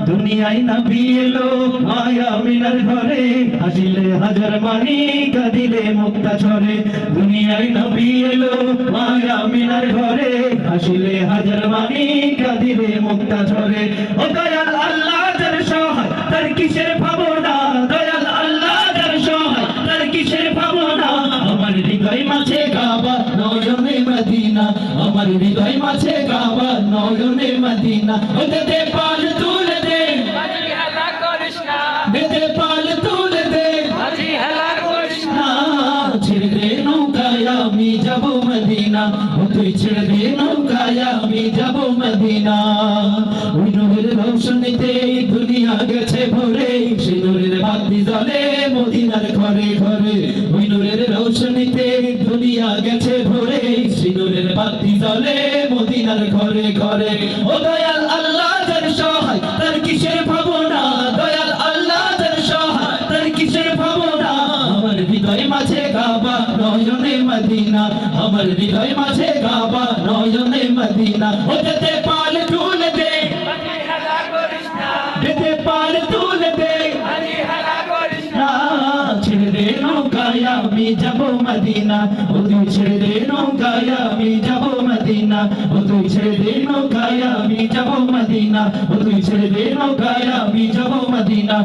দুনিয়ায় নবী এলো মায়া মিনার ঘরে হাসিলে হাজার মানি কাঁদিলে মুক্তা ঝরে দুনিয়ায় নবী এলো মায়া মিনার ঘরে হাসিলে হাজার মানি কাঁদিলে মুক্তা ঝরে ও দয়াল আল্লাহ যার সহায় তার কিসের ভাবনা দয়াল আল্লাহ যার সহায় তার কিসের ভাবনা আমার হৃদয় মাঝে কাবা নয়নে মদিনা আমার হৃদয় মাঝে কাবা নয়নে মদিনা ওতে পাল তুলে দে আজি হেলা করিস না বেদে পাল তুলে দে আজি হেলা করিস না ছেড়ে দে নৌকায় আমি যাব মদিনা ও তুই ছেড়ে দে নৌকায় আমি যাব মদিনা ওই নূরের রৌশনীতে দুনিয়া গেছে ভরে সেই নূরের বাতি জ্বলে মদিনার ঘরে ঘরে ওই নূরের রৌশনীতে দুনিয়া গেছে ভরে সেই নূরের বাতি জ্বলে মদিনার ঘরে ঘরে ও দয়াল আল্লাহ যার সহায় তার কিসের ভাবনা দয়াল আল্লাহ যার সহায় তার কিসের ভাবনা আমার হৃদয় মাঝে কাবা নয়নে মদিনা আমার হৃদয় মাঝে কাবা নয়নে মদিনা ওতে পাল তুলে দে আজি হেলা করিস না বেতে পাল তুলে দে আজি হেলা করিস না ছেড়ে দে নৌকায় আমি যাব মদিনা ও তুই ছেড়ে দে নৌকায় আমি যাব মদিনা ও তুই ছেড়ে দে নৌকায় আমি যাব মদিনা ও তুই ছেড়ে দে নৌকায় আমি যাব মদিনা